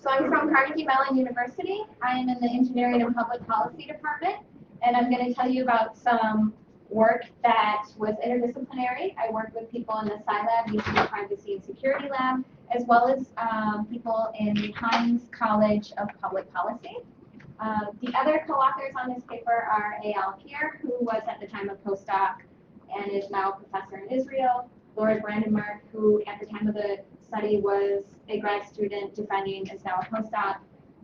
So I'm from Carnegie Mellon University. I'm in the Engineering and Public Policy Department, and I'm going to tell you about some work that was interdisciplinary. I worked with people in the Sci Lab, using the Privacy and Security Lab, as well as people in the Hines College of Public Policy. The other co-authors on this paper are Eyal Pierre, who was at the time a postdoc and is now a professor in Israel, Laura Brandenmark, who at the time of the study was a grad student defending, is now a postdoc,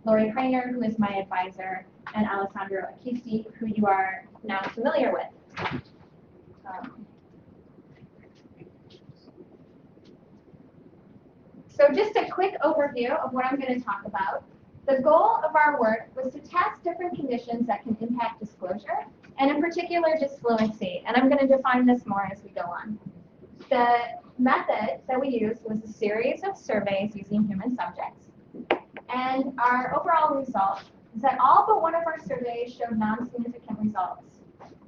Lori Kreiner, who is my advisor, and Alessandro Acquisti, who you are now familiar with. So just a quick overview of what I'm going to talk about. The goal of our work was to test different conditions that can impact disclosure, and in particular, disfluency. And I'm going to define this more as we go on. The method that we used was a series of surveys using human subjects. And our overall result is that all but one of our surveys showed non-significant results.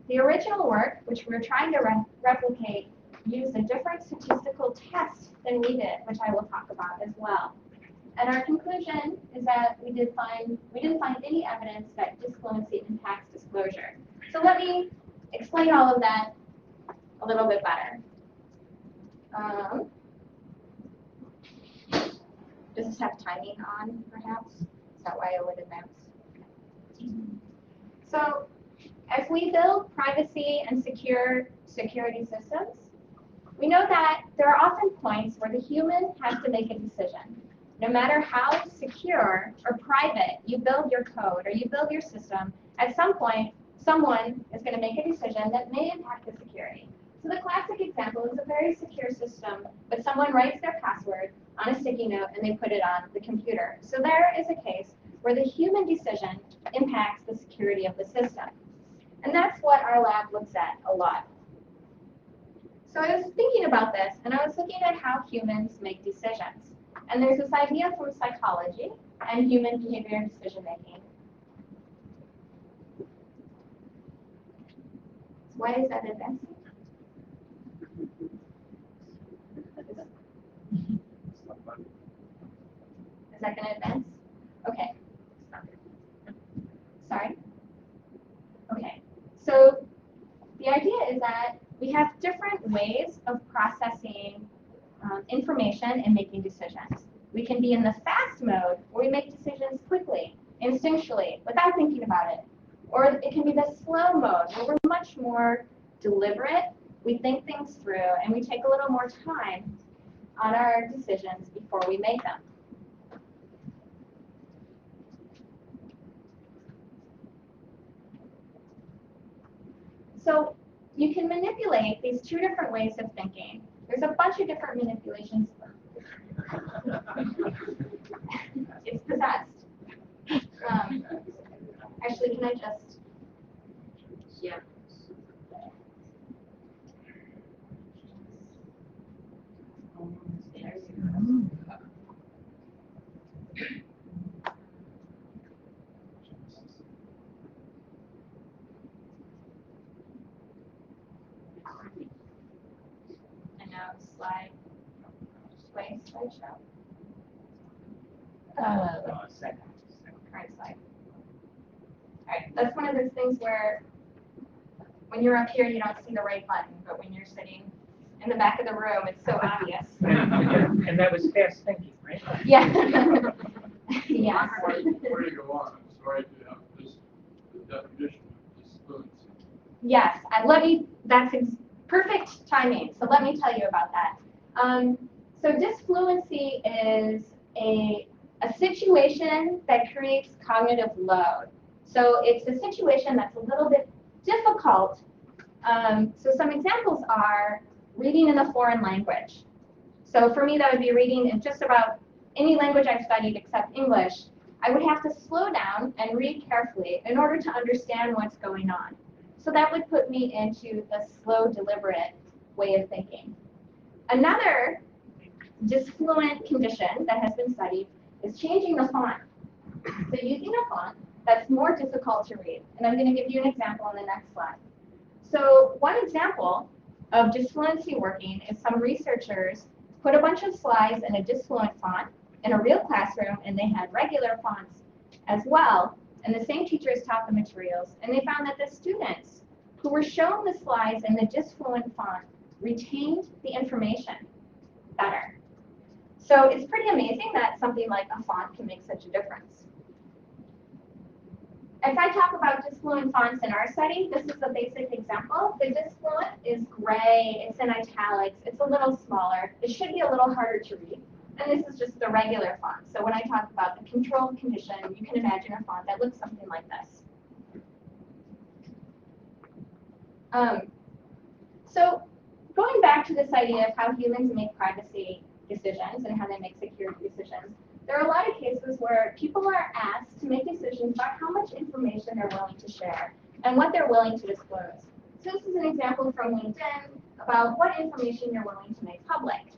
The original work, which we were trying to replicate, used a different statistical test than we did, which I will talk about as well. And our conclusion is that we didn't find any evidence that disfluency impacts disclosure. So let me explain all of that a little bit better. Does this have timing on, perhaps? Is that why I would advance? So as we build privacy and security systems, we know that there are often points where the human has to make a decision. No matter how secure or private you build your code or you build your system, at some point, someone is going to make a decision that may impact the security. So the classic example is a very secure system, but someone writes their password on a sticky note and they put it on the computer. So there is a case where the human decision impacts the security of the system. And that's what our lab looks at a lot. So I was thinking about this, and I was looking at how humans make decisions. And there's this idea from psychology and human behavior and decision making. Why is that advancing? Is that going to advance? Okay. Sorry? Okay. So the idea is that we have different ways of processing information and making decisions. We can be in the fast mode, where we make decisions quickly, instinctually, without thinking about it. Or it can be the slow mode, where we're much more deliberate, we think things through, and we take a little more time on our decisions before we make them. So you can manipulate these two different ways of thinking. There's a bunch of different manipulations. It's possessed. Actually, can I just? Yeah. And now slideshow. Current slide. All right, that's one of those things where when you're up here, you don't see the right button, but when you're sitting in the back of the room, it's so obvious. And that was fast thinking, right? Yeah. Yeah. Before you go on, I'm sorry to have this the definition of disfluency. Yes, that's perfect timing. So let me tell you about that. So disfluency is a situation that creates cognitive load. So it's a situation that's a little bit difficult. So some examples are reading in a foreign language. So for me, that would be reading in just about any language I've studied except English. I would have to slow down and read carefully in order to understand what's going on. So that would put me into a slow, deliberate way of thinking. Another disfluent condition that has been studied is changing the font. So using a font that's more difficult to read. And I'm going to give you an example on the next slide. So one example of disfluency working is some researchers put a bunch of slides in a disfluent font in a real classroom, and they had regular fonts as well, and the same teachers taught the materials, and they found that the students who were shown the slides in the Disfluent font retained the information better. So it's pretty amazing that something like a font can make such a difference. As I talk about Disfluent fonts in our study, this is a basic example. The Disfluent is gray, it's in italics, it's a little smaller, it should be a little harder to read. And this is just the regular font. So when I talk about the control condition, you can imagine a font that looks something like this. So going back to this idea of how humans make privacy decisions and how they make security decisions, there are a lot of cases where people are asked to make decisions about how much information they're willing to share and what they're willing to disclose. So this is an example from LinkedIn about what information you're willing to make public.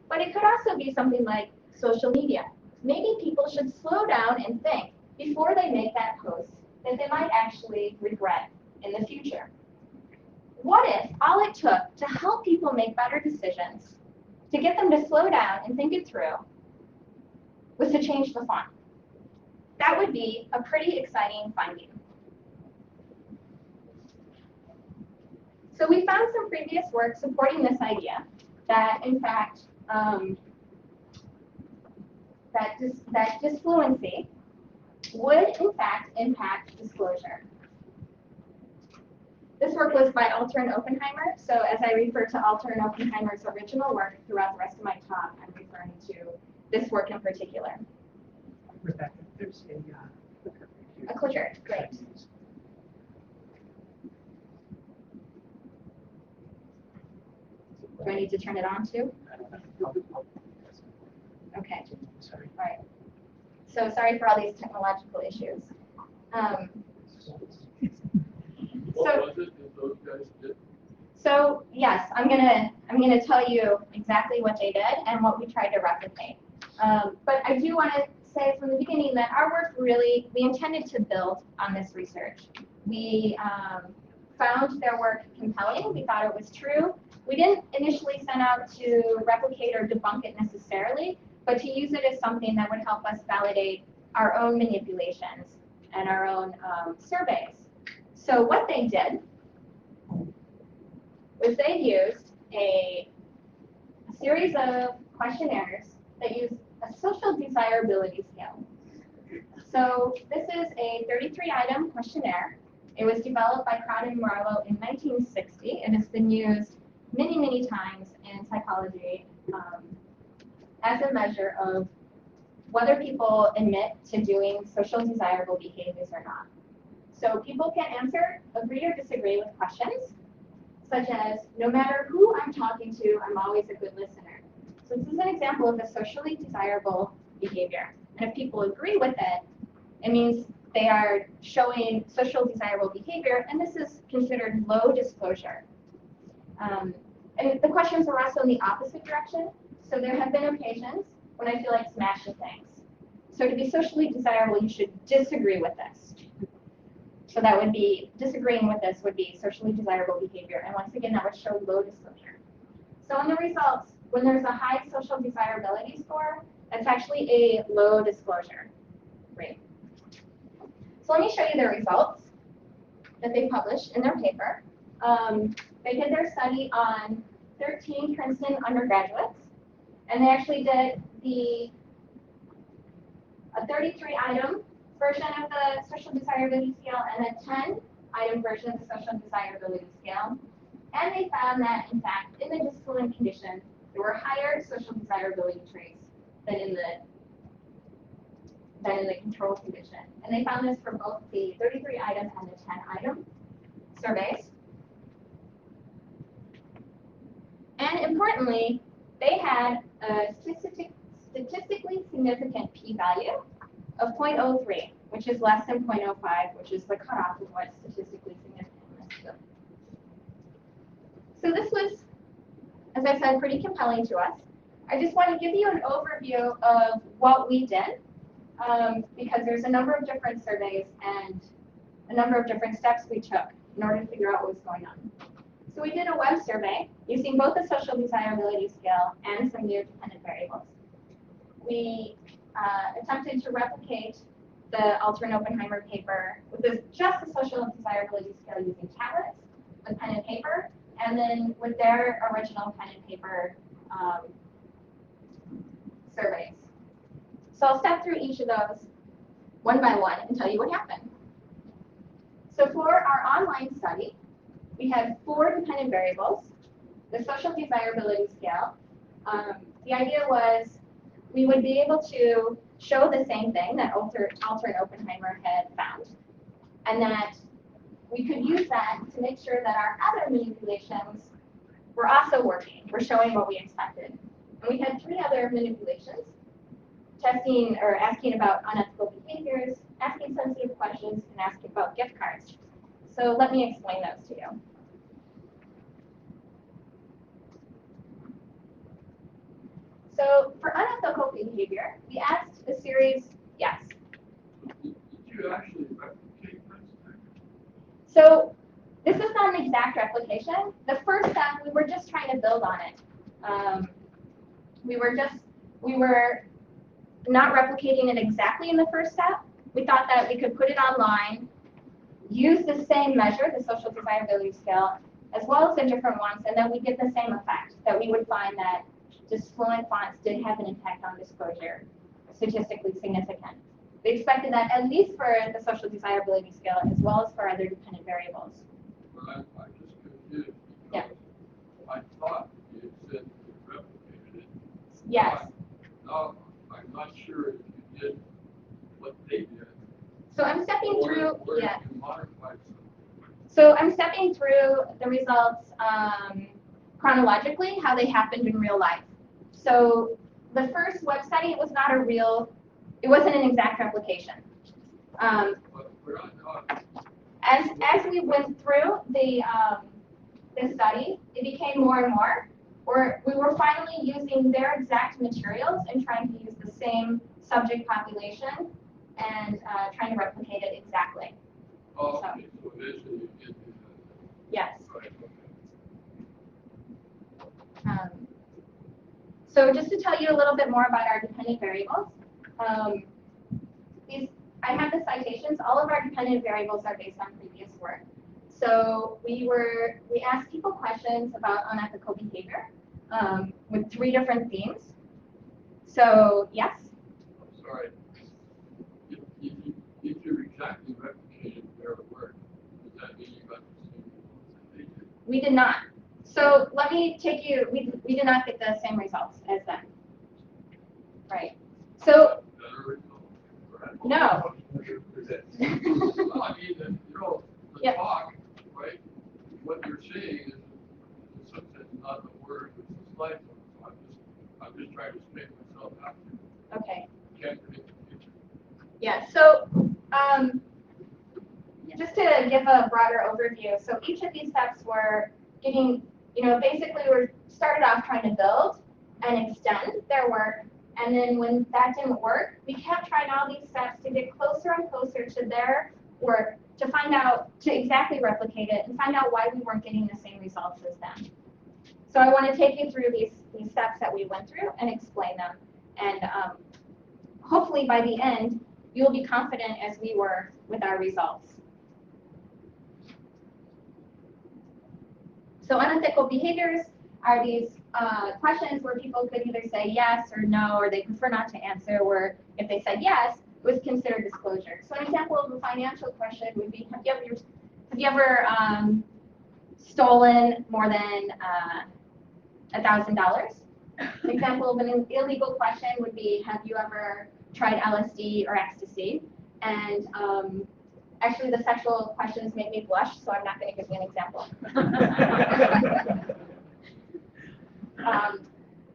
But it could also be something like social media. Maybe people should slow down and think before they make that post that they might actually regret in the future. What if all it took to help people make better decisions, to get them to slow down and think it through, was to change the font? That would be a pretty exciting finding. So we found some previous work supporting this idea that, in fact, that disfluency would, in fact, impact disclosure. This work was by Alter and Oppenheimer, so as I refer to Alter and Oppenheimer's original work throughout the rest of my talk, I'm referring to this work in particular. Rebecca, there's a clicker. A clicker, great. Do I need to turn it on too? Okay. Sorry. All right. So sorry for all these technological issues. What was it that those guys did? So yes, I'm gonna tell you exactly what they did and what we tried to replicate. But I do want to say from the beginning that our work we intended to build on this research. We found their work compelling. We thought it was true. We didn't initially set out to replicate or debunk it necessarily, but to use it as something that would help us validate our own manipulations and our own surveys. So what they did was they used a series of questionnaires that use a social desirability scale. So this is a 33-item questionnaire. It was developed by Crowd and Marlowe in 1960, and it's been used many, many times in psychology as a measure of whether people admit to doing social desirable behaviors or not. So people can answer, agree or disagree with questions, such as, no matter who I'm talking to, I'm always a good listener. So this is an example of a socially desirable behavior. And if people agree with it, it means they are showing social desirable behavior, and this is considered low disclosure. And the questions are also in the opposite direction. So there have been occasions when I feel like smashing things. So to be socially desirable, you should disagree with this. So that would be, disagreeing with this would be socially desirable behavior. And once again, that would show low disclosure. So in the results, when there's a high social desirability score, that's actually a low disclosure rate. So let me show you the results that they published in their paper. They did their study on 13 Princeton undergraduates, and they actually did a 33-item version of the social desirability scale and a 10-item version of the social desirability scale. And they found that, in fact, in the Disfluent condition, there were higher social desirability traits than in the control condition. And they found this for both the 33-item and the 10-item surveys. And importantly, they had a statistically significant p-value of 0.03, which is less than 0.05, which is the cutoff of what's statistically significant. So this was, as I said, pretty compelling to us. I just want to give you an overview of what we did, because there's a number of different surveys and a number of different steps we took in order to figure out what was going on. So we did a web survey using both the social desirability scale and some new dependent variables. We attempted to replicate the Alter and Oppenheimer paper with just the social desirability scale using tablets with pen and paper, and then with their original pen and paper surveys. So I'll step through each of those one by one and tell you what happened. So for our online study, we had 4 dependent variables, the social desirability scale. The idea was we would be able to show the same thing that Alter and Oppenheimer had found, and that we could use that to make sure that our other manipulations were also working, were showing what we expected. And we had 3 other manipulations, testing or asking about unethical behaviors, asking sensitive questions, and asking about gift cards. So let me explain those to you. So for unethical behavior, we asked a series, yes. Did you actually replicate this? So this is not an exact replication. The first step, we were just trying to build on it. We were not replicating it exactly in the first step. We thought that we could put it online, use the same measure, the social desirability scale, as well as the different ones, and then we get the same effect, that we would find that Disfluent fonts did have an impact on disclosure, statistically significant. We expected that at least for the social desirability scale, as well as for other dependent variables. But I'm just confused because Yeah. I thought you said you replicated it. Yes. Now, I'm not sure if you did what they did. So I'm stepping through, or yeah. if you modified something. So I'm stepping through the results chronologically, how they happened in real life. So the first web study, it wasn't an exact replication. But we're not As we went through the study, it became more and more. We were finally using their exact materials and trying to use the same subject population and trying to replicate it exactly. okay, so eventually you did do that. Yes. Right, okay. So just to tell you a little bit more about our dependent variables, I have the citations. All of our dependent variables are based on previous work. So we asked people questions about unethical behavior with 3 different themes. So yes. I'm sorry. If you're exactly replicating their work, does that mean you got the same results that they did? We did not. So let me take you, we did not get the same results as them. Right. So, Better results? Right? no. Well, I mean, the Yep. talk, right? What you're saying is, in some sense, not the word, it's the slide. So I'm just trying to make myself happy. Okay. Can't predict the future. Yeah, so just to give a broader overview, so each of these steps were getting, basically we started off trying to build and extend their work, and then when that didn't work, we kept trying all these steps to get closer and closer to their work to find out, to exactly replicate it and find out why we weren't getting the same results as them. So I want to take you through these steps that we went through and explain them, and hopefully by the end, you'll be confident as we were with our results. So unethical behaviors are these questions where people could either say yes or no, or they prefer not to answer, where if they said yes, it was considered disclosure. So an example of a financial question would be, have you ever stolen more than $1,000? An example of an illegal question would be, have you ever tried LSD or ecstasy? And actually, the sexual questions make me blush, so I'm not going to give you an example.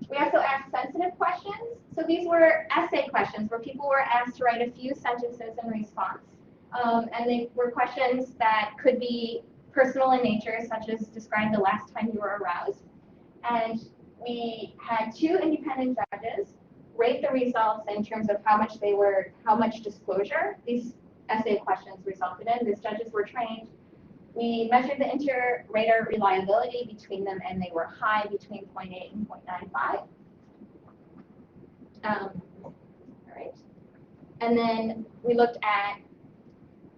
We also asked sensitive questions. So these were essay questions where people were asked to write a few sentences in response. And they were questions that could be personal in nature, such as describe the last time you were aroused. And we had 2 independent judges rate the results in terms of how much disclosure these essay questions resulted in. These judges were trained. We measured the inter-rater reliability between them, and they were high between 0.8 and 0.95. All right. And then we looked at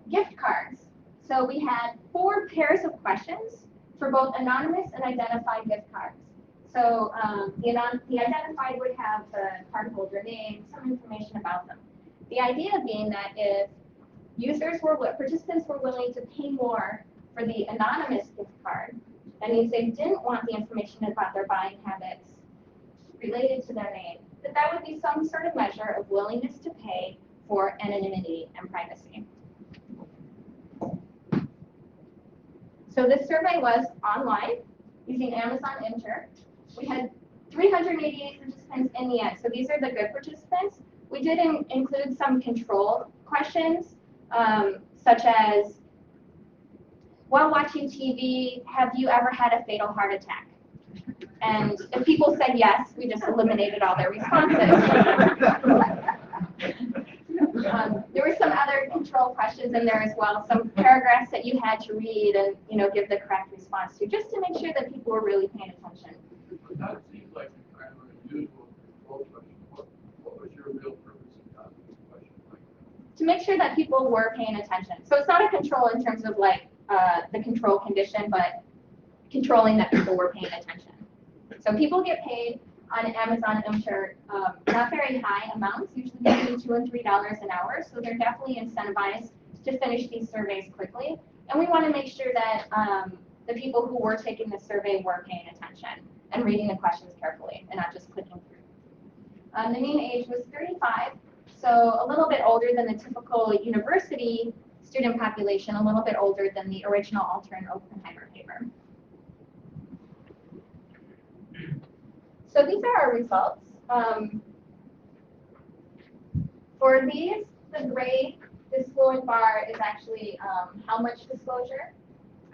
gift cards. So we had 4 pairs of questions for both anonymous and identified gift cards. So the identified would have the cardholder name, some information about them. The idea being that if participants were willing to pay more for the anonymous gift card, that means they didn't want the information about their buying habits related to their name, that would be some sort of measure of willingness to pay for anonymity and privacy. So this survey was online using Amazon Enter. We had 388 participants in the end. So these are the good participants. We did include some control questions, such as, while watching TV, have you ever had a fatal heart attack? And if people said yes, we just eliminated all their responses. There were some other control questions in there as well, some paragraphs that you had to read and give the correct response to, just to make sure that people were really paying attention. That seems like a kind of unusual control question. What was your real purpose in asking this question like that? To make sure that people were paying attention. So it's not a control in terms of like the control condition, but controlling that people were paying attention. So people get paid on Amazon Enter not very high amounts, usually between $2 and $3 an hour. So they're definitely incentivized to finish these surveys quickly. And we want to make sure that the people who were taking the survey were paying attention and reading the questions carefully and not just clicking through. The mean age was 35, so a little bit older than the typical university student population, a little bit older than the original Alter and Oppenheimer paper. So these are our results. For these, the gray Disfluent bar is actually how much disclosure.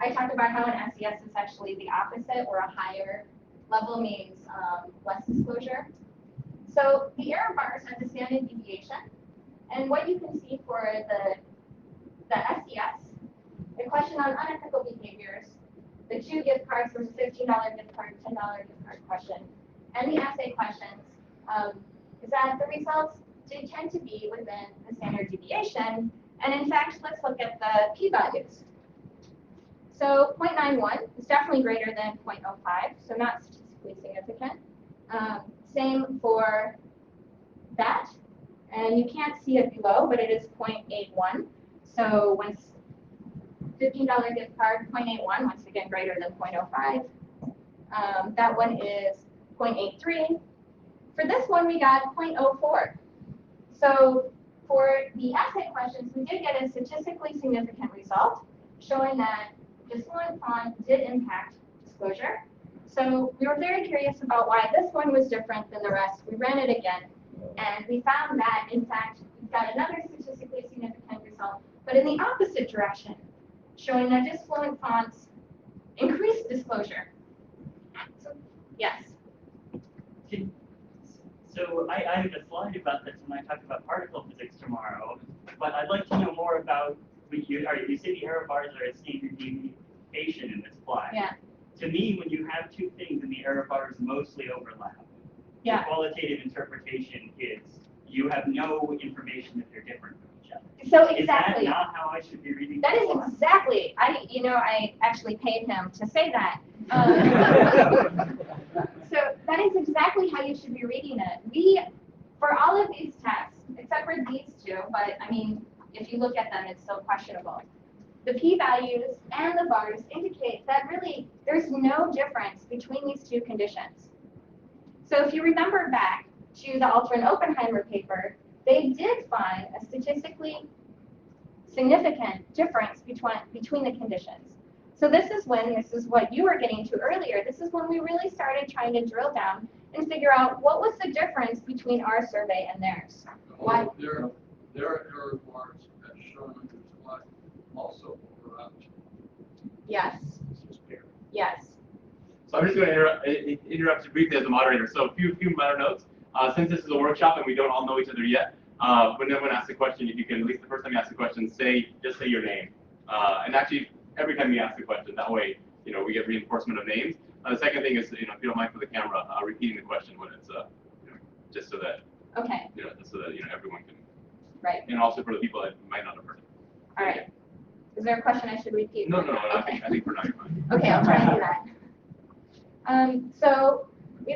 I talked about how in SES is actually the opposite, where a higher level means less disclosure. So the error bars are the standard deviation. And what you can see for the SES, the question on unethical behaviors, the 2 gift cards versus $15 gift card, $10 gift card question, and the essay questions, is that the results do tend to be within the standard deviation. And in fact, let's look at the p-values. So 0.91 is definitely greater than 0.05, so not statistically significant. Same for that. And you can't see it below, but it is 0.81. So when $15 gift card, 0.81, once again greater than 0.05. That one is 0.83. For this one, we got 0.04. So for the essay questions, we did get a statistically significant result, showing that Disfluent font did impact disclosure. So we were very curious about why this one was different than the rest. We ran it again, and we found that, in fact, we got another statistically significant result, but in the opposite direction, showing that Disfluent fonts increased disclosure. So, yes. So I have a slide about this when I talk about particle physics tomorrow, but I'd like to know more about, you say the error bars are a standard deviation in this slide. Yeah. To me, when you have 2 things and the error bars mostly overlap, Yeah. the qualitative interpretation is you have no information that they're different from each other. So exactly. Is that not how I should be reading That is the exactly. I actually paid him to say that. So that is exactly how you should be reading it. For all of these tests, except for these 2, but I mean, if you look at them, it's still questionable. The p-values and the bars indicate that really there's no difference between these 2 conditions. So if you remember back to the Alter and Oppenheimer paper, they did find a statistically significant difference between the conditions. So this is what you were getting to earlier, this is when we really started trying to drill down and figure out what was the difference between our survey and theirs. Why? There are error bars as shown in this slide also overlap. Yes. Yes. So I'm just going to interrupt you briefly as a moderator. So a few minor notes. Since this is a workshop and we don't all know each other yet, when anyone asks a question, if you can, at least the first time you ask a question, just say your name. And actually, every time you ask a question, that way, we get reinforcement of names. The second thing is, if you don't mind for the camera, repeating the question when it's, just so that, Okay. just so that, everyone can. Right. And also for the people that might not have heard it. All right. Is there a question I should repeat? No, Okay. I think for now you're fine. Okay, I'll try and do that. So we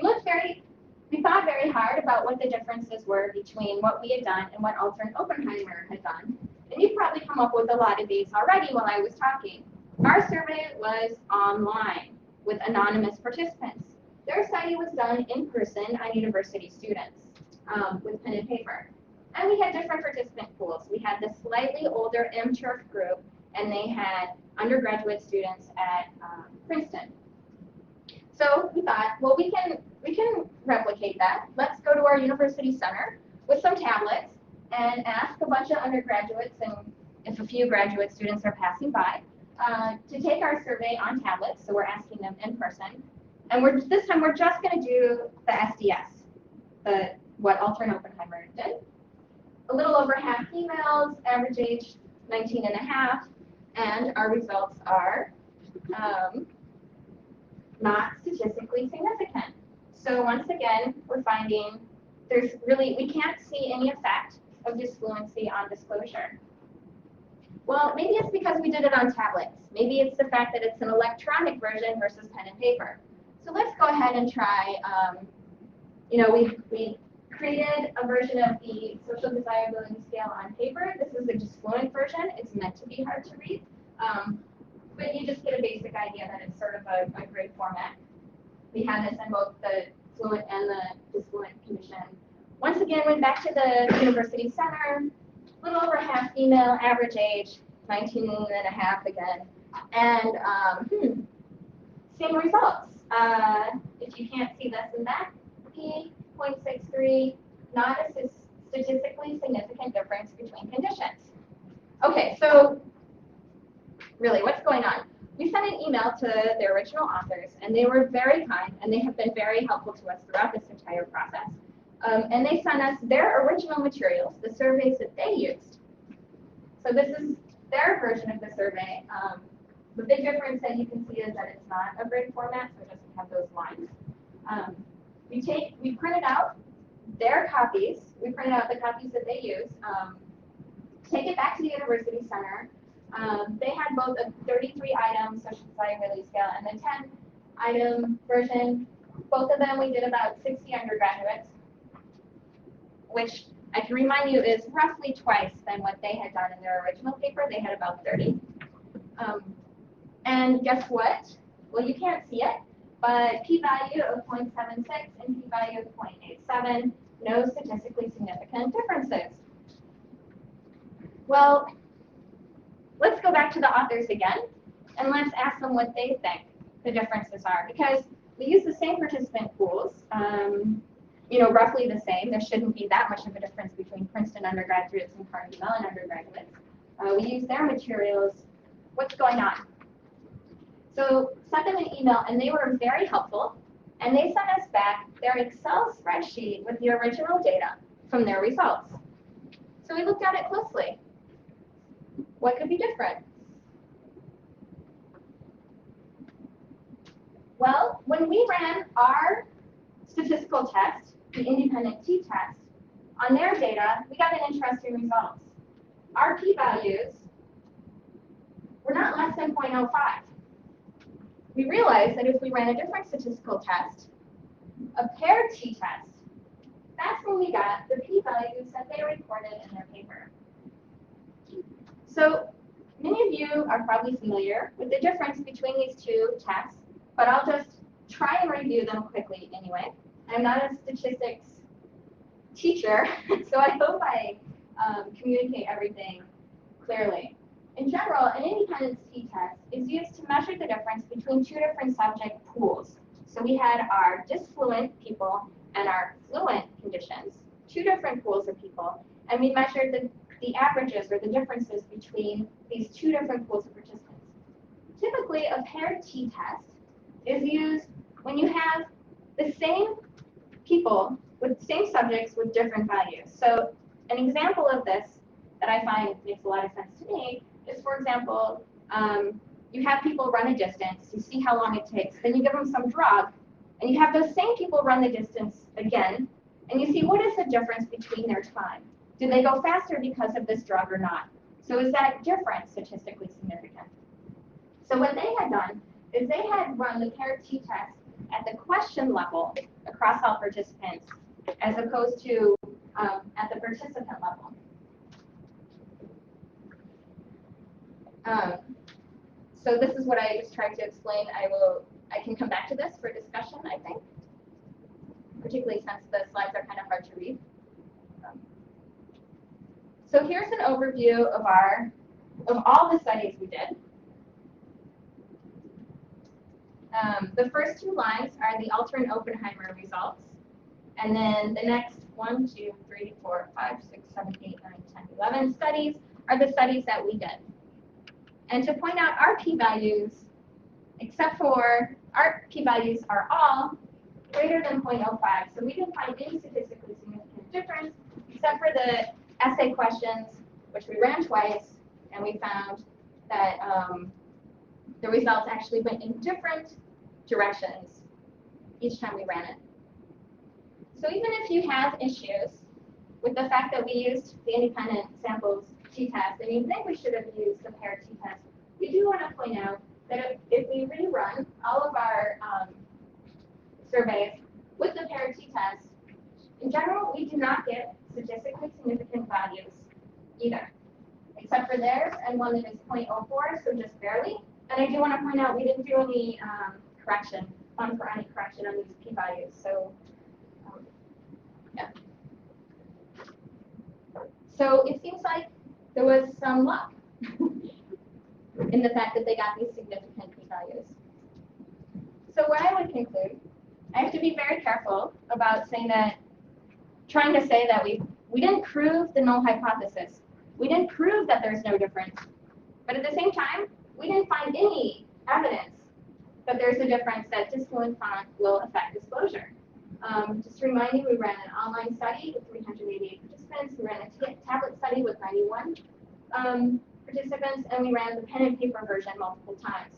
thought very hard about what the differences were between what we had done and what Alter and Oppenheimer had done. And you've probably come up with a lot of these already while I was talking. Our survey was online with anonymous participants. Their study was done in person on university students with pen and paper. And we had different participant pools. We had the slightly older MTurf group, and they had undergraduate students at Princeton. So we thought, well, we can replicate that. Let's go to our university center with some tablets and ask a bunch of undergraduates, and if a few graduate students are passing by, to take our survey on tablets. So we're asking them in person. And this time we're just going to do the SDS, what Alter and Oppenheimer did. A little over half females, average age 19 and a half, and our results are not statistically significant. So once again, we're finding we can't see any effect of disfluency on disclosure. Well, maybe it's because we did it on tablets. Maybe it's the fact that it's an electronic version versus pen and paper. So let's go ahead and try, we created a version of the social desirability scale on paper. This is the Disfluent version. It's meant to be hard to read. But you just get a basic idea that it's sort of a grid format. We had this in both the fluent and the disfluent condition. Once again, went back to the university center, a little over half female, average age, 19 and a half again. And same results. If you can't see this and that, P.63, not a statistically significant difference between conditions. Okay, so really, what's going on? We sent an email to the original authors, and they were very kind, and they have been very helpful to us throughout this entire process. And they sent us their original materials, the surveys that they used. So this is their version of the survey. The big difference that you can see is that it's not a grid format, so it doesn't have those lines. We printed out their copies. We printed out the copies that they used. Take it back to the university center. They had both a 33-item social desirability scale and a 10-item version. Both of them we did about 60 undergraduates, which I can remind you is roughly twice than what they had done in their original paper. They had about 30. And guess what? Well, you can't see it, but p-value of 0.76 and p-value of 0.87, no statistically significant differences. Well, let's go back to the authors again, and let's ask them what they think the differences are, because we use the same participant pools, roughly the same. There shouldn't be that much of a difference between Princeton undergraduates and Carnegie Mellon undergraduates. We use their materials. What's going on? So sent them an email, and they were very helpful, and they sent us back their Excel spreadsheet with the original data from their results. So we looked at it closely. What could be different? Well, when we ran our statistical test, the independent t-test, on their data, we got an interesting result. Our p-values were not less than 0.05. We realized that if we ran a different statistical test, a paired t-test, that's when we got the p-values that they reported in their paper. So many of you are probably familiar with the difference between these two tests, but I'll just try and review them quickly anyway. I'm not a statistics teacher, so I hope I communicate everything clearly. In general, an independence t-test is used to measure the difference between two different subject pools. So we had our disfluent people and our fluent conditions, two different pools of people, and we measured the averages or the differences between these two different pools of participants. Typically, a paired t-test is used when you have the same people with same subjects with different values. So an example of this that I find makes a lot of sense to me is, for example, you have people run a distance, you see how long it takes, then you give them some drug, and you have those same people run the distance again, and you see what is the difference between their time. Did they go faster because of this drug or not? So is that difference statistically significant? So what they had done is they had run the paired t-test at the question level across all participants as opposed to at the participant level. So this is what I was trying to explain. I can come back to this for discussion, I think, particularly since the slides are kind of hard to read. So here's an overview of all the studies we did. The first two lines are the Alter and Oppenheimer results. And then the next 1, 2, 3, 4, 5, 6, 7, 8, 9, 10, 11 studies are the studies that we did. And to point out our p-values, except for our p-values are all greater than 0.05. So we didn't find any statistically significant difference except for the essay questions, which we ran twice, and we found that the results actually went in different directions each time we ran it. So even if you have issues with the fact that we used the independent samples t-test, and you think we should have used the paired t-test, we do want to point out that if we rerun all of our surveys with the paired t-test, in general, we do not get statistically significant values either, except for theirs and one that is 0.04, so just barely. And I do want to point out we didn't do any one for any correction on these p-values. So, yeah. So it seems like there was some luck in the fact that they got these significant p-values. So what I would conclude, I have to be very careful about trying to say that we didn't prove the null hypothesis. We didn't prove that there's no difference. But at the same time, we didn't find any evidence that there's a difference that Disfluent font will affect disclosure. Just to remind you, we ran an online study with 388 participants. We ran a tablet study with 91 participants, and we ran the pen and paper version multiple times.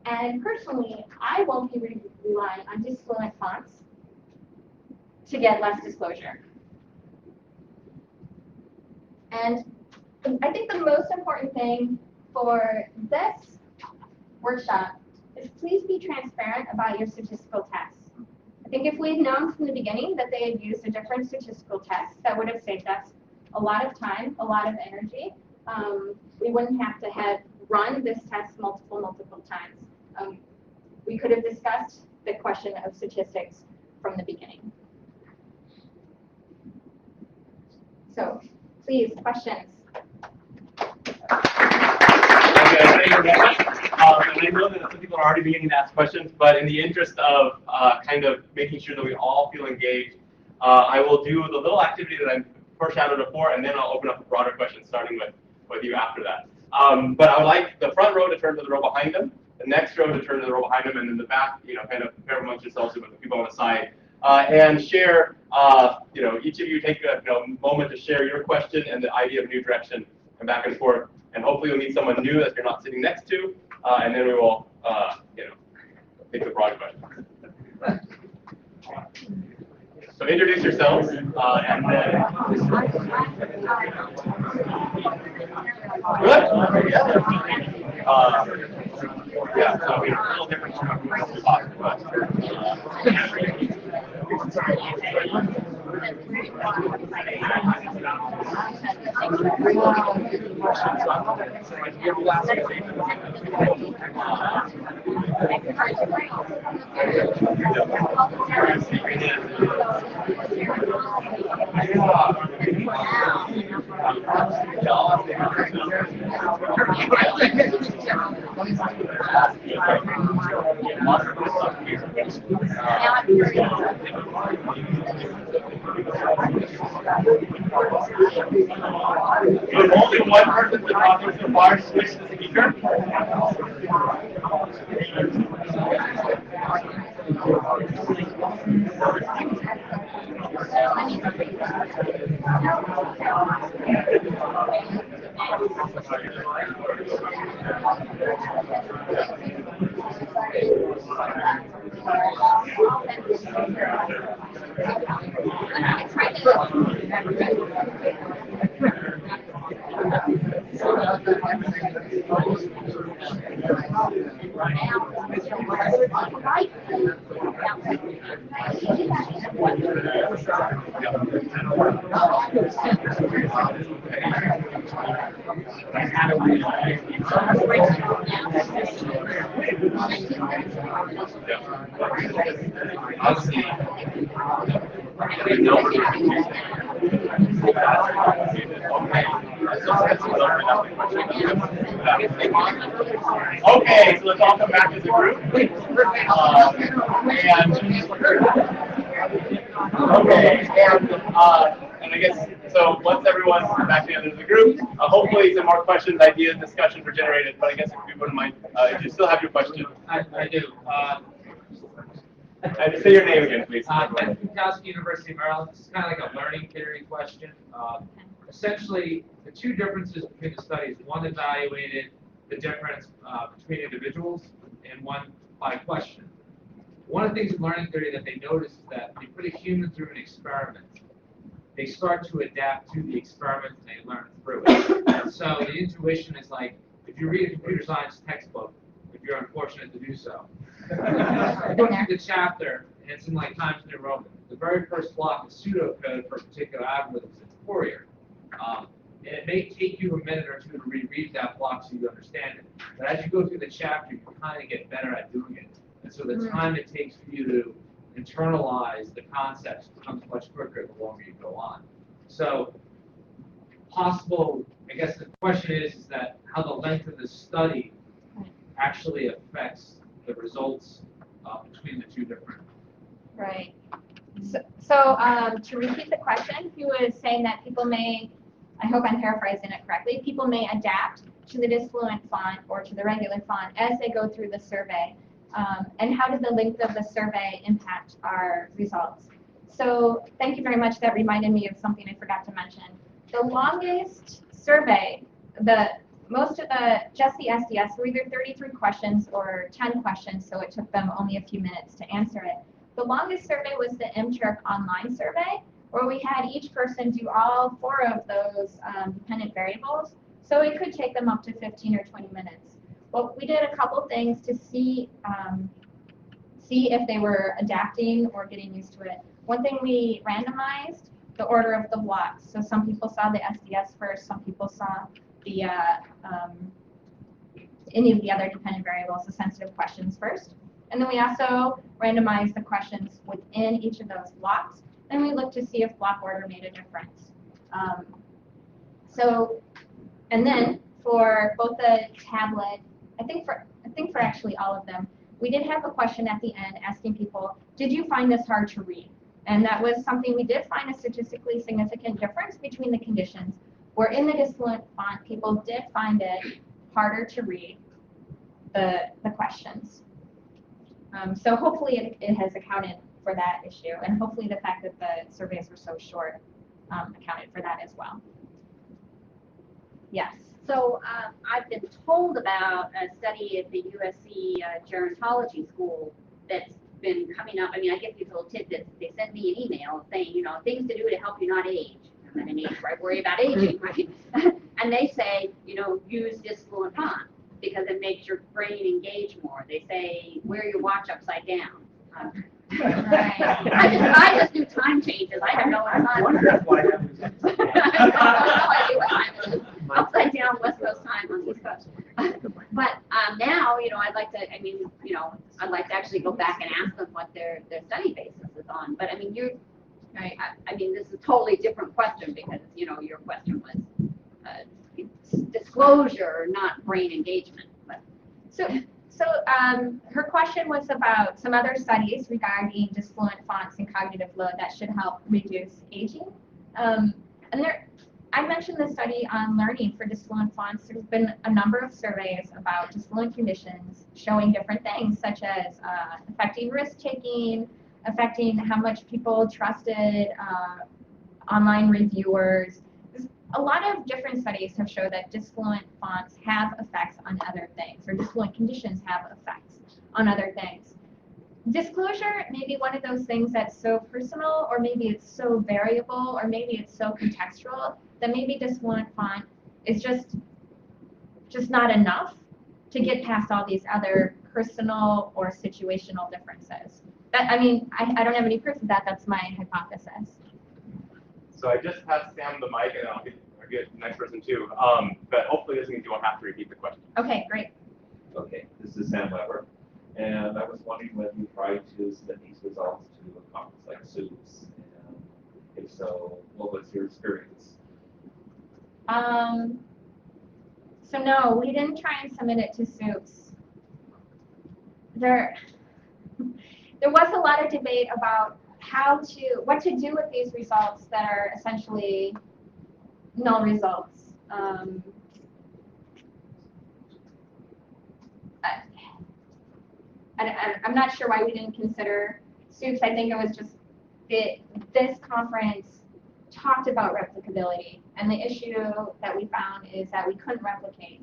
And personally, I won't be relying on Disfluent fonts to get less disclosure. And I think the most important thing for this workshop is please be transparent about your statistical tests. I think if we had known from the beginning that they had used a different statistical test, that would have saved us a lot of time, a lot of energy. We wouldn't have to have run this test multiple times. We could have discussed the question of statistics from the beginning. So, please, questions? Okay, thank you very much. And I know that some people are already beginning to ask questions, but in the interest of kind of making sure that we all feel engaged, I will do the little activity that I foreshadowed before, and then I'll open up a broader question, starting with you after that. But I would like the front row to turn to the row behind them, the next row to turn to the row behind them, and then the back, kind of compare amongst yourselves with the people on the side, and share. Each of you take a moment to share your question and the idea of new direction, and back and forth. And hopefully you'll meet someone new that you're not sitting next to, and then we will, take the broad question. So introduce yourselves, and then. Good. Yeah. So we have a little different talk, If only one person to talk to the bar switch the speaker. I'll see. Okay, so let's all come back as a group. And I guess, so once everyone's back together as a group, hopefully some more questions, ideas, discussions were generated, but I guess if you wouldn't mind, if you still have your question. I do. Just say your name again, please. Ben Kukowski, University of Maryland. This is kind of like a learning theory question. Essentially, the two differences between the studies, one evaluated the difference between individuals and one by question. One of the things in learning theory that they noticed is that if you put a human through an experiment, they start to adapt to the experiment and they learn through it. And so the intuition is like, if you read a computer science textbook, if you're unfortunate to do so, you go through the chapter, and it's in like Times New Roman. The very first block is pseudocode for particular algorithms in Fourier. And it may take you a minute or two to reread that block so you understand it. But as you go through the chapter, you kind of get better at doing it. And so the time it takes for you to internalize the concepts becomes much quicker the longer you go on. So possible, I guess the question is that how the length of the study actually affects the results between the two different. Right. So to repeat the question, he was saying that people may, I hope I'm paraphrasing it correctly, people may adapt to the Disfluent font or to the regular font as they go through the survey. And how did the length of the survey impact our results? So thank you very much. That reminded me of something I forgot to mention. The longest survey, most of just the SDS were either 33 questions or 10 questions, so it took them only a few minutes to answer it. The longest survey was the MTurk online survey, where we had each person do all 4 of those dependent variables, so it could take them up to 15 or 20 minutes. Well, we did a couple things to see if they were adapting or getting used to it. One thing, we randomized the order of the blocks. So some people saw the SDS first, some people saw the any of the other dependent variables, the sensitive questions first. And then we also randomized the questions within each of those blocks, and we looked to see if block order made a difference. And then for both the tablet, I think for actually all of them, we did have a question at the end asking people, did you find this hard to read? And that was something we did find a statistically significant difference between the conditions, where in the Disfluent font, people did find it harder to read the questions. So hopefully it has accounted for that issue, and hopefully the fact that the surveys were so short accounted for that as well. Yes. So I've been told about a study at the USC gerontology school that's been coming up. I mean, I get these little tidbits. They send me an email saying, you know, things to do to help you not age. I'm at an age where I worry about aging, right? And they say, you know, use Disfluent font because it makes your brain engage more. They say, wear your watch upside down. Right. I just do time changes. I have no idea. I wonder that's why I have this. I have no idea what time it is. Upside down West Coast time on East Coast. But now, you know, I'd like to, I mean, you know, I'd like to actually go back and ask them what their study basis is on. But I mean, Right. I mean, this is a totally different question because, you know, your question was disclosure, not brain engagement. But So her question was about some other studies regarding Disfluent fonts and cognitive load that should help reduce aging. I mentioned the study on learning for Disfluent fonts. There's been a number of surveys about Disfluent conditions showing different things, such as affecting risk-taking, affecting how much people trusted online reviewers. A lot of different studies have showed that Disfluent fonts have effects on other things, or Disfluent conditions have effects on other things. disclosure may be one of those things that's so personal, or maybe it's so variable, or maybe it's so contextual that maybe Disfluent font is just not enough to get past all these other personal or situational differences. That, I mean, I don't have any proof of that. That's my hypothesis. So I just passed Sam the mic, and I'll get the next person too. But hopefully this means you won't have to repeat the question. Okay, great. Okay, this is Sam Weber, and I was wondering whether you tried to submit these results to a conference like SUPS, and if so, what was your experience? So no, we didn't try and submit it to SUPS. There was a lot of debate about what to do with these results that are essentially null results. I'm not sure why we didn't consider SUPS. I think it was just this conference talked about replicability, and the issue that we found is that we couldn't replicate.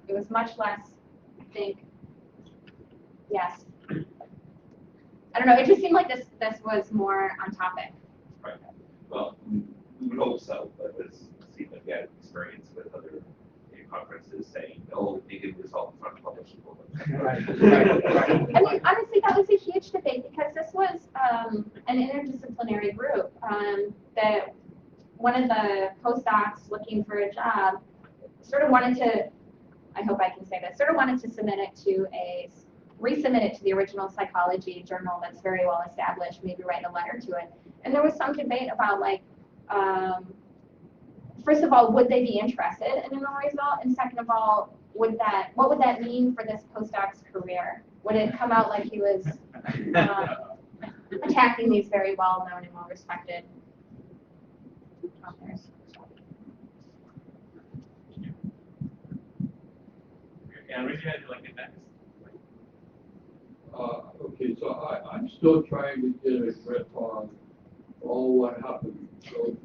It was much less, I think, yes. I don't know, it just seemed like this was more on topic. Right. Well, we would hope so, but let's see if we had experience with other conferences saying, oh, negative results aren't publishable. I mean, honestly, that was a huge debate because this was an interdisciplinary group that one of the postdocs looking for a job sort of wanted to, I hope I can say this, sort of wanted to resubmit it to the original psychology journal that's very well established, maybe write a letter to it. And there was some debate about, like, first of all, would they be interested in a null result? And second of all, what would that mean for this postdoc's career? Would it come out like he was attacking these very well-known and well-respected authors? And raise your hand if you'd like to get next. Okay, so I'm still trying to get a grip on all what happened. So,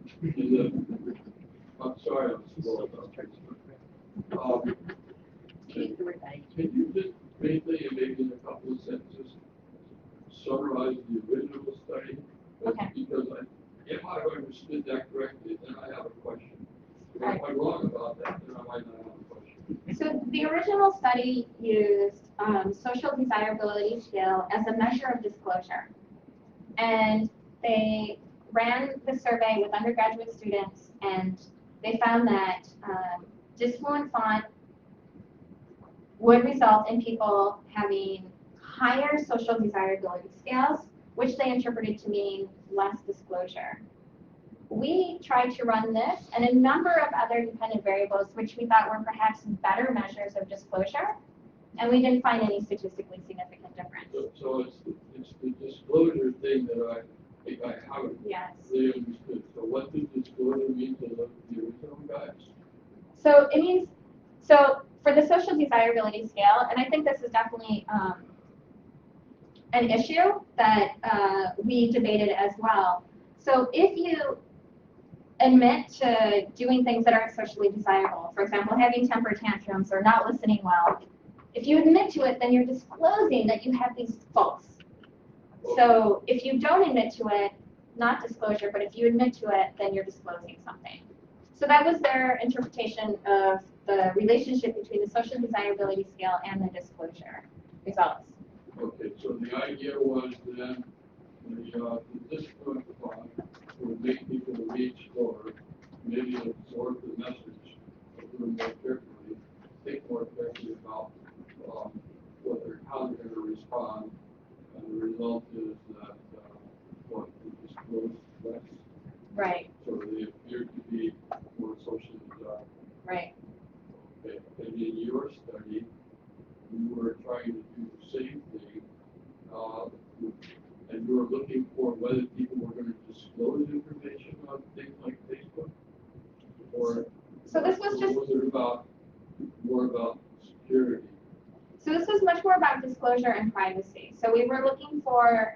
I'm sorry, I'm slow about this. Can you just briefly, and maybe in a couple of sentences, summarize the original study? Okay. Because if I understood that correctly, then I have a question. If Right. I'm wrong about that, then I might not have a question. So the original study used social desirability scale as a measure of disclosure. And they ran the survey with undergraduate students, and they found that Disfluent font would result in people having higher social desirability scales, which they interpreted to mean less disclosure. We tried to run this and a number of other dependent variables, which we thought were perhaps better measures of disclosure, and we didn't find any statistically significant difference. So it's the disclosure thing that I think I haven't Yes. really understood. So what does disclosure mean to the original guys? So it means, so for the social desirability scale, and I think this is definitely an issue that we debated as well. So if you admit to doing things that aren't socially desirable, for example, having temper tantrums or not listening well, if you admit to it, then you're disclosing that you have these faults. So if you don't admit to it, not disclosure, but if you admit to it, then you're disclosing something. So that was their interpretation of the relationship between the social desirability scale and the disclosure results. Okay, so the idea was then the Disfluent font would make people read slower, maybe absorb the message a little more carefully, think more carefully about how they're going to respond, and the result is that they disclose less. Right, So they appear to be more socially desirable. right. Okay, and in your study, you were trying to do the same thing, and you were looking for whether people were going to disclose information on things like Facebook, or So this was just, was it more about security? so this was much more about disclosure and privacy. So we were looking for,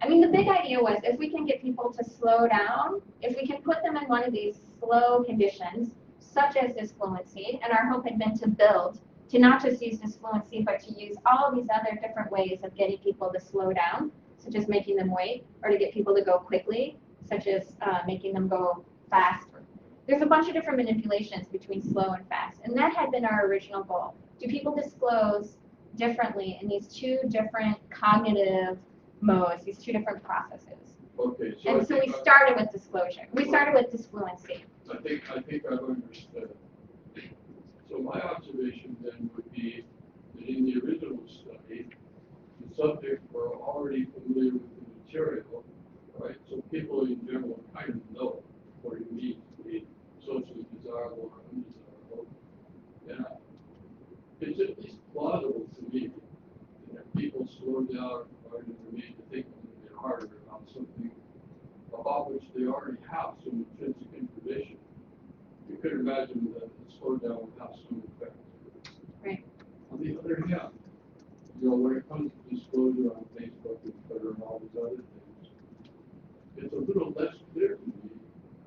I mean, the big idea was if we can get people to slow down, if we can put them in one of these slow conditions, such as disfluency, and our hope had been to build to not just use Disfluency, but to use all these other different ways of getting people to slow down, such as making them wait, or to get people to go quickly, such as making them go fast. There's a bunch of different manipulations between slow and fast, and that had been our original goal. Do people disclose differently in these two different cognitive modes, these two different processes? Okay, so. And so we started with disclosure. We started with Disfluency. I think I've understood. So my observation then would be that in the original study, the subjects were already familiar with the material, right? So people in general kind of know what it means to be socially desirable or undesirable. And it's at least plausible to me that if people slow down or made to think a little bit harder about something about which they already have some intrinsic information, you could imagine that the slowdown would have some effect. Right. On the other hand, when it comes to disclosure on Facebook and Twitter and all these other things, it's a little less clear to me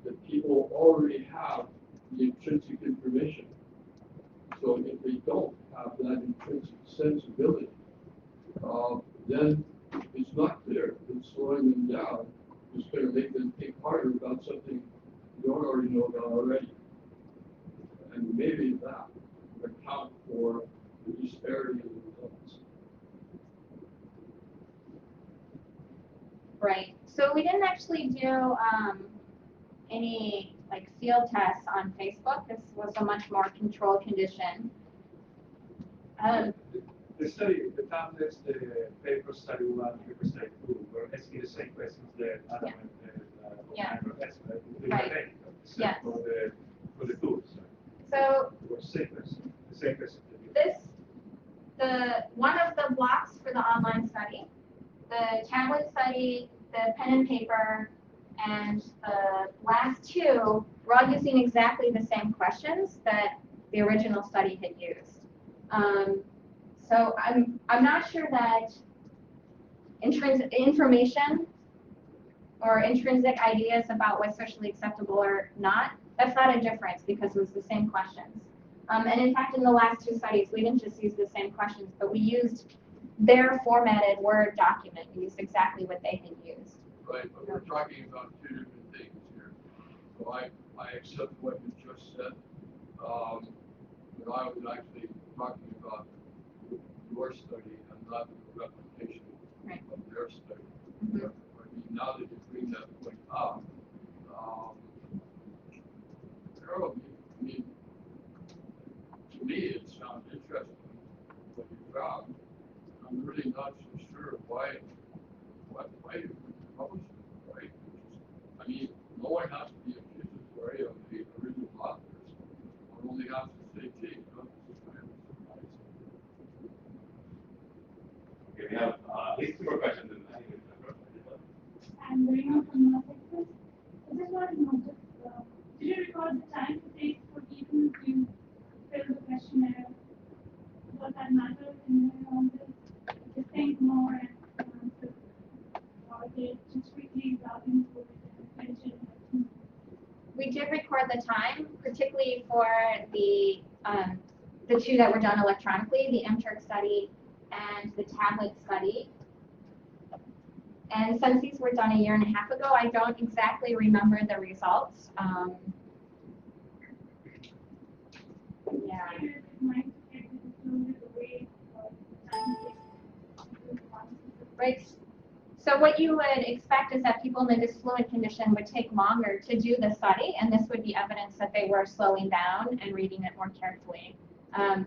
that people already have the intrinsic information. So if they don't have that intrinsic sensibility, then it's not clear that slowing them down is going to make them think harder about something you don't already know about already. And maybe that would account for the disparity in the results. Right. So we didn't actually do any like field tests on Facebook. This was a much more controlled condition. The study, the tablets, the paper study 1, paper study 2, were asking the same questions that Adam and Andrew asked, Right. Yes. For the tools. So It was same question, the same question. one of the blocks for the online study, the tablet study, the pen and paper, and the last two were all using exactly the same questions that the original study had used. So I'm not sure that information or intrinsic ideas about what's socially acceptable or not, that's not a difference because it was the same questions. And in fact, in the last two studies, we didn't just use the same questions, but we used their formatted Word document. We used exactly what they had used. Right, but we're talking about two different things here. So I accept what you just said. But I was actually talking about your study and not the replication of their study. Mm-hmm. I mean, now that you bring that point up, Carol, I mean, to me, it sounds interesting what you found. I'm really not so sure why you publish it, right? I mean, no one has to be accusatory of the original authors. One only has to say, gee, this is kind of surprising. Okay, we have at least 2 more questions. I'm very much on the Texas. I just want to know, did you record the time it takes for people to fill the questionnaire? Does that matter in on this? Just think more and answer. Or they just quickly log into it and attention. We did record the time, particularly for the 2 that were done electronically, the MTurk study and the tablet study. And since these were done a year and a half ago, I don't exactly remember the results. Yeah. Right. So what you would expect is that people in the disfluent condition would take longer to do the study, and this would be evidence that they were slowing down and reading it more carefully. I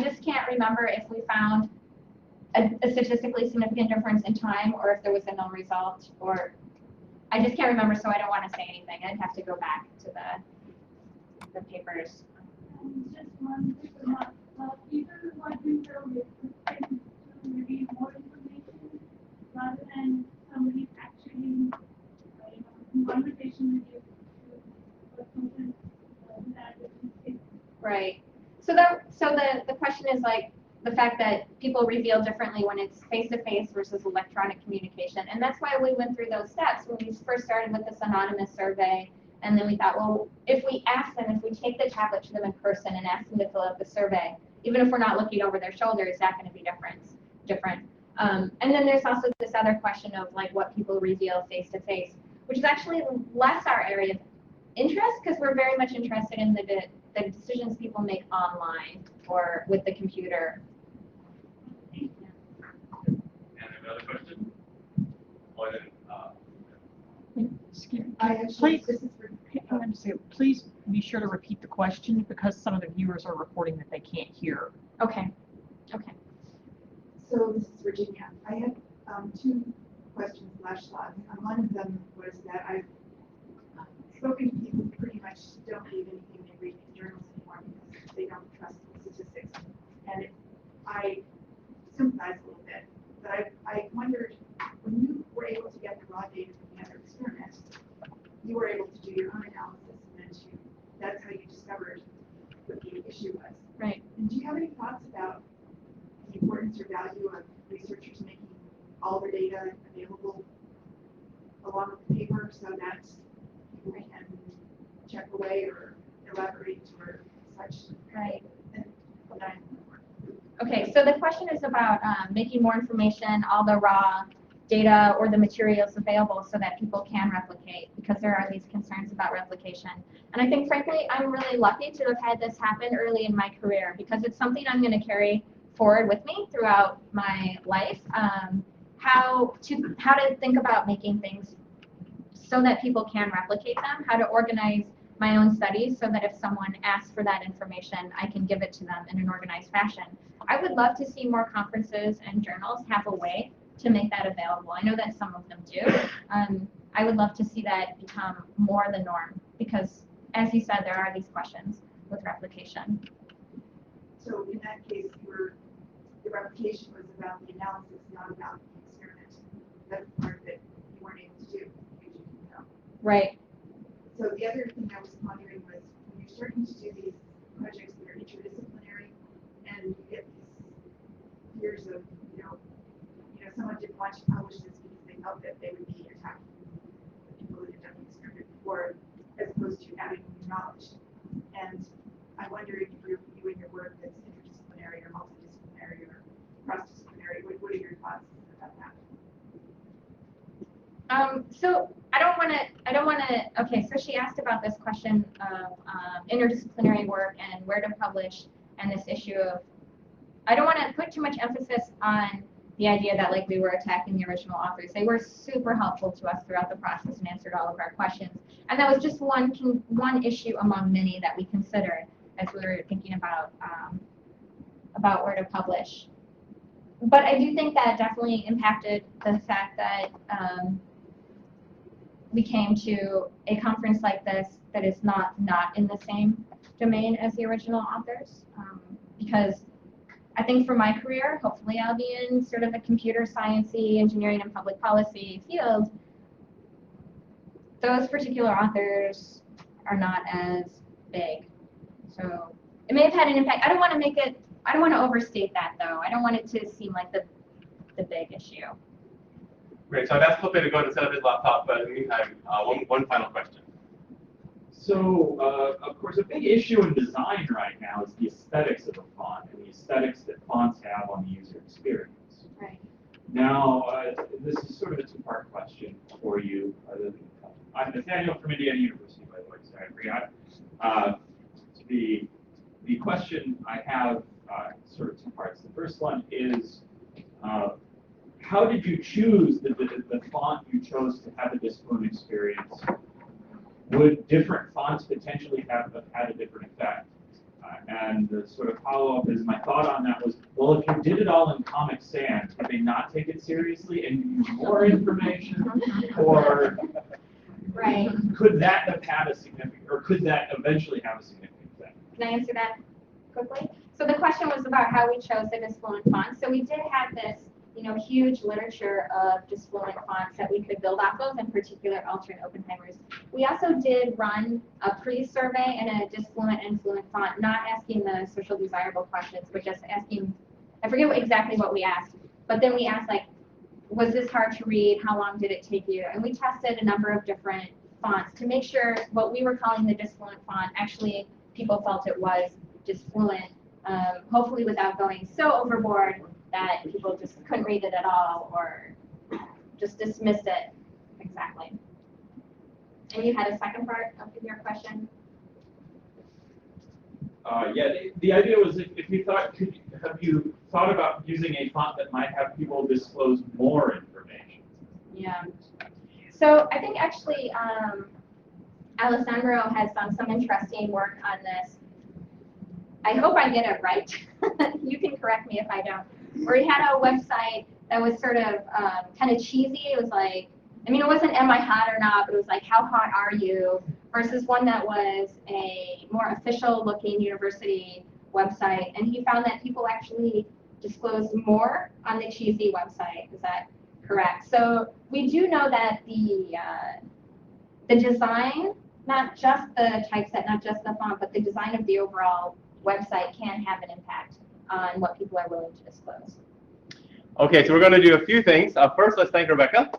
just can't remember if we found a statistically significant difference in time or if there was a null result, or I just can't remember, so I don't want to say anything. I'd have to go back to the papers. Just one quick remark. People who are doing surveys tend to reveal more information rather than somebody actually in conversation with you or something that is. Right. So the question is like the fact that people reveal differently when it's face-to-face versus electronic communication. And that's why we went through those steps when we first started with this anonymous survey And then we thought, well, if we ask them, if we take the tablet to them in person and ask them to fill out the survey, even if we're not looking over their shoulder, is that going to be different? And then there's also this other question of like what people reveal face to face, which is actually less our area of interest because we're very much interested in the decisions people make online or with the computer. And another question? Or then, I want to say, please be sure to repeat the question because some of the viewers are reporting that they can't hear. Okay. So this is Virginia. I had two questions / thoughts. One of them was that I've spoken to people who pretty much don't believe anything they read in journals anymore because they don't trust the statistics. And I sympathize a little bit. But I wondered, when you were able to get the raw data from the other experiments, you were able to do your own analysis, and then that's how you discovered what the issue was. Right. And do you have any thoughts about the importance or value of researchers making all their data available along with the paper so that people can check away or elaborate or such? Right. And Okay, so the question is about making more information, all the raw data or the materials available so that people can replicate, because there are these concerns about replication. And I think, frankly, I'm really lucky to have had this happen early in my career because it's something I'm going to carry forward with me throughout my life. How to think about making things so that people can replicate them, how to organize my own studies so that if someone asks for that information, I can give it to them in an organized fashion. I would love to see more conferences and journals have a way to make that available. I know that some of them do. I would love to see that become more the norm because, as you said, there are these questions with replication. so in that case, the replication was about the analysis, not about the experiment. That's the part that you weren't able to do. You didn't know. Right. So the other thing I was pondering was when you're starting to do these projects that are interdisciplinary, and you get these fears of, someone didn't want to publish this because they felt that they would be attacking the people that had done the experiment before, as opposed to adding new knowledge. And I wonder if you in your work that's interdisciplinary or multidisciplinary or cross-disciplinary, what are your thoughts about that? So I don't want to, okay, so she asked about this question of interdisciplinary work and where to publish and this issue of, I don't want to put too much emphasis on the idea that like we were attacking the original authors. They were super helpful to us throughout the process and answered all of our questions. And that was just one issue among many that we considered as we were thinking about where to publish. But I do think that definitely impacted the fact that we came to a conference like this that is not in the same domain as the original authors. Because I think for my career, hopefully I'll be in sort of a computer science-y, engineering and public policy field. Those particular authors are not as big. So it may have had an impact. I don't want to overstate that though. I don't want it to seem like the big issue. Great, so I've asked Felipe to go ahead and set up his laptop, but in the meantime, one final question. So, of course, a big issue in design right now is the aesthetics of a font and the aesthetics that fonts have on the user experience. Right. Now, this is sort of a two-part question for you. I'm Nathaniel from Indiana University, by the way, so I forgot. The question I have sort of two parts. The first one is, how did you choose the font you chose to have a Disfluent experience? Would different fonts potentially have had a different effect? And the sort of follow-up is, my thought on that was, well, if you did it all in Comic Sans, would they not take it seriously and use more information? Or right. Could that have had a significant, or could that eventually have a significant effect? Can I answer that quickly? So the question was about how we chose the Disfluent font. So we did have this, huge literature of Disfluent fonts that we could build off of, in particular Ultra and Oppenheimer's. We also did run a pre-survey in a Disfluent and Fluent font, not asking the social desirable questions, but just asking, I forget exactly what we asked, but then we asked, like, was this hard to read? How long did it take you? And we tested a number of different fonts to make sure what we were calling the Disfluent font, actually people felt it was Disfluent, hopefully without going so overboard that people just couldn't read it at all or just dismissed it. Exactly. And you had a second part of your question? Yeah, the idea was if you thought, have you thought about using a font that might have people disclose more information? Yeah. So I think actually Alessandro has done some interesting work on this. I hope I get it right. You can correct me if I don't. Where he had a website that was sort of kind of cheesy. It was like, I mean, it wasn't am I hot or not, but it was like, how hot are you? Versus one that was a more official looking university website. And he found that people actually disclosed more on the cheesy website. Is that correct? So we do know that the design, not just the typeset, not just the font, but the design of the overall website can have an impact on what people are willing to disclose. Okay, so we're going to do a few things. First, let's thank Rebecca.